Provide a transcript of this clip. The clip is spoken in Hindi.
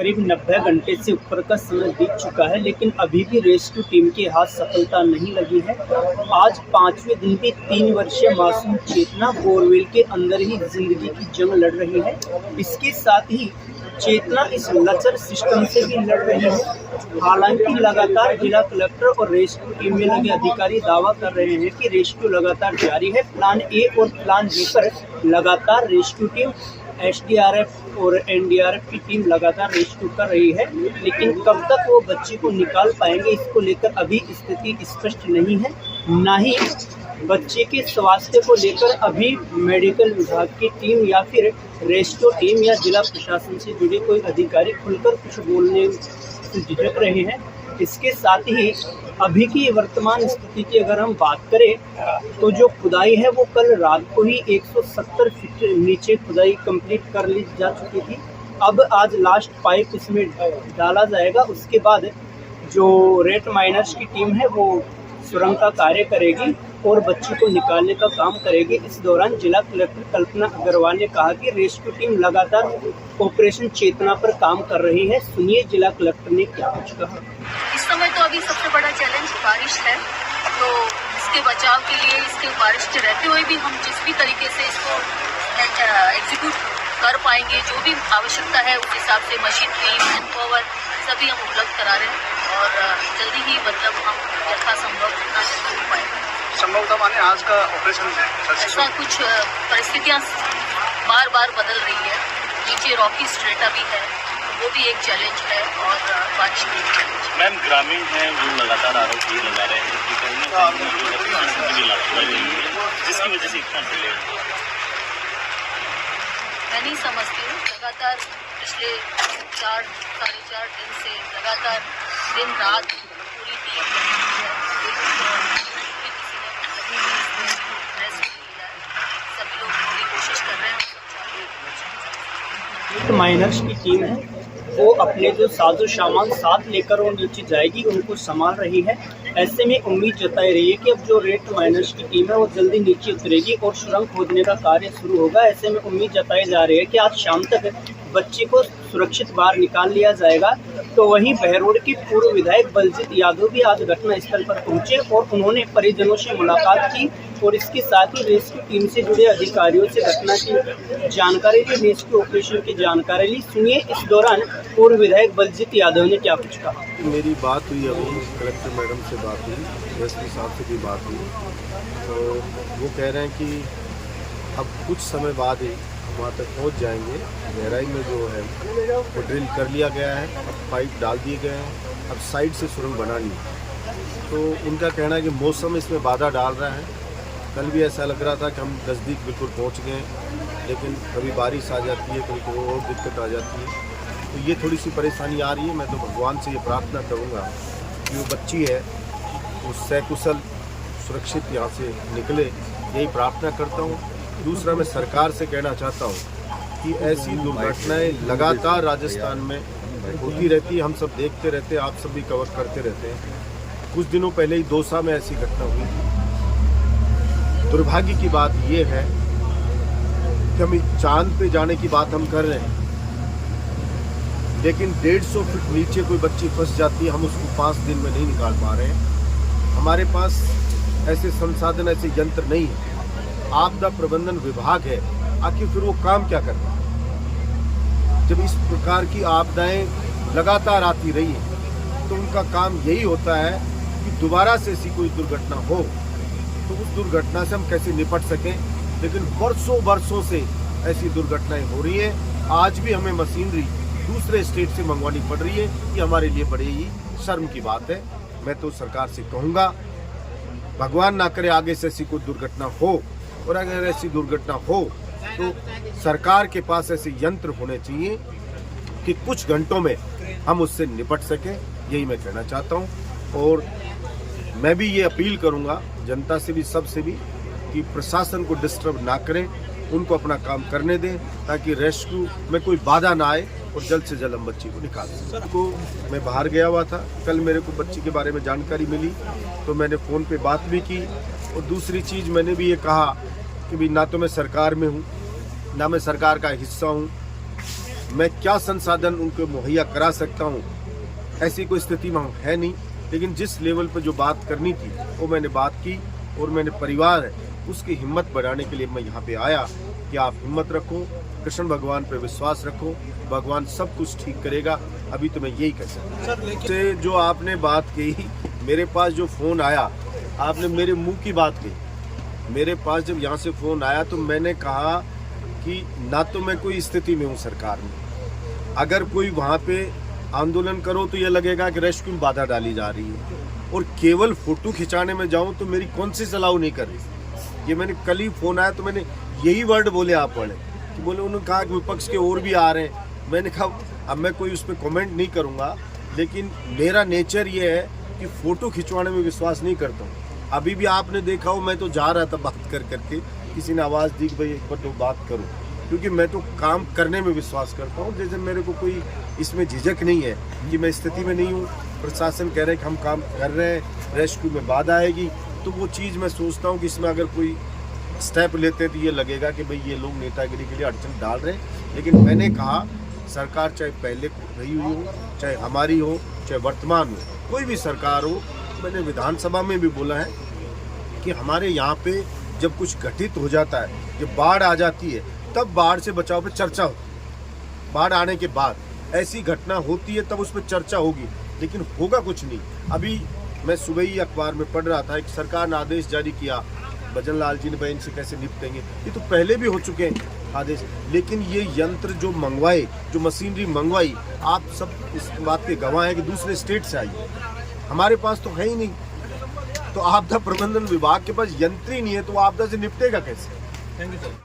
करीब 90 घंटे से ऊपर का समय बीत चुका है, लेकिन अभी भी रेस्क्यू टीम के हाथ सफलता नहीं लगी है। आज 5वें दिन भी 3 वर्षीय मासूम चेतना बोरवेल के अंदर ही जिंदगी की जंग लड़ रही है। इसके साथ ही चेतना इस लचर सिस्टम से भी लड़ रही है। हालांकि लगातार जिला कलेक्टर और रेस्क्यू टीम में लगे अधिकारी दावा कर रहे हैं कि रेस्क्यू लगातार जारी है। प्लान ए और प्लान बी पर लगातार रेस्क्यू टीम, एसडीआरएफ और एनडीआरएफ की टीम लगातार रेस्क्यू कर रही है, लेकिन कब तक वो बच्चे को निकाल पाएंगे इसको लेकर अभी स्थिति स्पष्ट नहीं है। ना ही बच्चे के स्वास्थ्य को लेकर अभी मेडिकल विभाग की टीम या फिर रेस्क्यू टीम या जिला प्रशासन से जुड़े कोई अधिकारी खुलकर कुछ बोलने से झिझक रहे हैं। इसके साथ ही अभी की वर्तमान स्थिति की अगर हम बात करें तो जो खुदाई है वो कल रात को ही 170 फीट नीचे खुदाई कंप्लीट कर ली जा चुकी थी। अब आज लास्ट पाइप इसमें डाला जाएगा। उसके बाद जो रेट माइनर्स की टीम है वो सुरंग का कार्य करेगी और बच्ची को निकालने का काम करेगी। इस दौरान जिला कलेक्टर कल्पना अग्रवाल ने कहा कि रेस्क्यू टीम लगातार ऑपरेशन चेतना पर काम कर रही है। सुनिए जिला कलेक्टर ने क्या कुछ कहा। इस समय तो अभी सबसे बड़ा चैलेंज बारिश है, तो इसके बचाव के लिए, इसके बारिश के रहते हुए भी हम जिस भी तरीके से इसको एग्जीक्यूट कर पाएंगे, जो भी आवश्यकता है उस हिसाब से मशीनरी, मैन पावर सभी हम उपलब्ध करा रहे हैं और जल्दी ही मतलब हम यथासंभव जितना जल्दी हो पाएगा। संभवतः माने आज का ऑपरेशन ऐसा कुछ परिस्थितियाँ बार बार बदल रही है। नीचे रॉकी स्ट्रेटा भी है, वो भी एक चैलेंज है और बारिश की एक चैलेंज। मैम ग्रामीण हैं वो लगातार आरोप ये लगा रहे हैं कि कहीं ना कहीं लापरवाही है जिसकी वजह से इतना डिले हुआ। मैं नहीं समझती हूँ। लगातार पिछले 4-4.5 दिन से लगातार दिन रात पूरी टीम लगी हुई है। किसी ने रेस्ट नहीं लिया है। सभी लोग पूरी कोशिश कर रहे हैं। माइनर्स की टीम है वो अपने जो साजो सामान साथ लेकर वो नीचे जाएगी, उनको संभाल रही है। ऐसे में उम्मीद जताई रही है कि अब जो रेट माइनर्स की टीम है वो जल्दी नीचे उतरेगी और सुरंग खोदने का कार्य शुरू होगा। ऐसे में उम्मीद जताई जा रही है कि आज शाम तक बच्चे को सुरक्षित बाहर निकाल लिया जाएगा। तो वहीं बहरोड के पूर्व विधायक बलजीत यादव भी आज घटनास्थल पर पहुंचे और उन्होंने परिजनों से मुलाकात की और इसके साथ ही रेस्क्यू टीम से जुड़े अधिकारियों से घटना की जानकारी ली, रेस्क्यू ऑपरेशन की जानकारी ली। सुनिए इस दौरान पूर्व विधायक बलजीत यादव ने क्या कुछ कहा। मेरी बात हुई, अभी कलेक्टर मैडम से बात हुई, एसपी साहब से भी बात हुई, तो वो कह रहे हैं कि अब कुछ समय बाद ही वहाँ तक पहुँच जाएंगे। गहराई में जो है वो ड्रिल कर लिया गया है, अब पाइप डाल दिए गए हैं, अब साइड से सुरंग बनानी है। तो उनका कहना है कि मौसम इसमें बाधा डाल रहा है। कल भी ऐसा लग रहा था कि हम नज़दीक बिल्कुल पहुँच गए, लेकिन कभी बारिश आ जाती है, कभी कोई और दिक्कत आ जाती है, तो ये थोड़ी सी परेशानी आ रही है। मैं तो भगवान से ये प्रार्थना करूँगा कि वो बच्ची है वो सकुशल सुरक्षित यहाँ से निकले, यही प्रार्थना करता हूँ। दूसरा, मैं सरकार से कहना चाहता हूँ कि ऐसी दुर्घटनाएं लगातार राजस्थान में होती रहती है, हम सब देखते रहते हैं, आप सब भी कवर करते रहते हैं। कुछ दिनों पहले ही दौसा में ऐसी घटना हुई थी। दुर्भाग्य की बात ये है कि हम चांद पे जाने की बात हम कर रहे हैं, लेकिन 150 फीट नीचे कोई बच्ची फंस जाती है, हम उसको 5 दिन में नहीं निकाल पा रहे हैं। हमारे पास ऐसे संसाधन, ऐसे यंत्र नहीं है। आपदा प्रबंधन विभाग है, आखिर फिर वो काम क्या करता है? जब इस प्रकार की आपदाएं लगातार आती रही हैं तो उनका काम यही होता है कि दोबारा से ऐसी कोई दुर्घटना हो तो उस दुर्घटना से हम कैसे निपट सकें। लेकिन वर्षों से ऐसी दुर्घटनाएं हो रही हैं। आज भी हमें मशीनरी दूसरे स्टेट से मंगवानी पड़ रही है, ये हमारे लिए बड़ी ही शर्म की बात है। मैं तो सरकार से कहूँगा, भगवान ना करे आगे से ऐसी कोई दुर्घटना हो, और अगर ऐसी दुर्घटना हो तो सरकार के पास ऐसे यंत्र होने चाहिए कि कुछ घंटों में हम उससे निपट सकें। यही मैं कहना चाहता हूं। और मैं भी ये अपील करूंगा जनता से भी, सबसे भी, कि प्रशासन को डिस्टर्ब ना करें, उनको अपना काम करने दें ताकि रेस्क्यू में कोई बाधा ना आए और जल्द से जल्द हम बच्ची को निकाल सकें। को मैं बाहर गया हुआ था, कल मेरे को बच्ची के बारे में जानकारी मिली तो मैंने फ़ोन पे बात भी की। और दूसरी चीज़ मैंने भी ये कहा कि भी ना तो मैं सरकार में हूँ, ना मैं सरकार का हिस्सा हूँ, मैं क्या संसाधन उनको मुहैया करा सकता हूँ, ऐसी कोई स्थिति में है नहीं। लेकिन जिस लेवल पर जो बात करनी थी वो मैंने बात की, और मैंने परिवार है उसकी हिम्मत बढ़ाने के लिए मैं यहाँ पे आया कि आप हिम्मत रखो, कृष्ण भगवान पे विश्वास रखो, भगवान सब कुछ ठीक करेगा। अभी तो मैं यही कह सकता हूँ। से जो आपने बात की, मेरे पास जो फ़ोन आया, आपने मेरे मुंह की बात कही। मेरे पास जब यहाँ से फ़ोन आया तो मैंने कहा कि ना तो मैं कोई स्थिति में हूँ सरकार में, अगर कोई वहाँ पे आंदोलन करो तो ये लगेगा कि रेस्क्यू में बाधा डाली जा रही है, और केवल फ़ोटो खिंचाने में जाऊँ तो मेरी कौन सी सलाह नहीं कर रही। ये मैंने कल ही फ़ोन आया तो मैंने यही वर्ड बोले, आप पढ़े कि बोले, उन्होंने कहा कि विपक्ष के और भी आ रहे हैं। मैंने कहा अब मैं कोई उस पर कमेंट नहीं करूँगा, लेकिन मेरा नेचर ये है कि फ़ोटो खिंचवाने में विश्वास नहीं करता हूँ। अभी भी आपने देखा हो, मैं तो जा रहा था बात कर करके, किसी ने आवाज़ दी कि भाई एक बार तो बात करो, क्योंकि मैं तो काम करने में विश्वास करता हूँ। जैसे मेरे को कोई इसमें झिझक नहीं है कि मैं स्थिति में नहीं हूँ, प्रशासन कह रहे हैं कि हम काम कर रहे हैं, रेस्क्यू में बाधा आएगी, तो वो चीज़ मैं सोचता हूँ कि इसमें अगर कोई स्टेप लेते हैं तो ये लगेगा कि भाई ये लोग नेतागिरी के लिए अड़चन डाल रहे हैं। लेकिन मैंने कहा सरकार चाहे पहले रही हुई हो, चाहे हमारी हो, चाहे वर्तमान हो, कोई भी सरकार हो, मैंने विधानसभा में भी बोला है कि हमारे यहाँ पे जब कुछ घटित हो जाता है, जब बाढ़ आ जाती है, तब बाढ़ से बचाव पे चर्चा हो। बाढ़ आने के बाद ऐसी घटना होती है तब उस पर चर्चा होगी, लेकिन होगा कुछ नहीं। अभी मैं सुबह ही अखबार में पढ़ रहा था, एक सरकार ने आदेश जारी किया, भजन लाल जी ने बहन से कैसे निपटेंगे, ये तो पहले भी हो चुके हैं आदेश। लेकिन ये यंत्र जो मंगवाए, जो मशीनरी मंगवाई, आप सब इस बात के गवाह हैं कि दूसरे स्टेट से आई है, हमारे पास तो है ही नहीं। तो आपदा प्रबंधन विभाग के पास यंत्र ही नहीं है तो आपदा से निपटेगा कैसे? Thank you sir.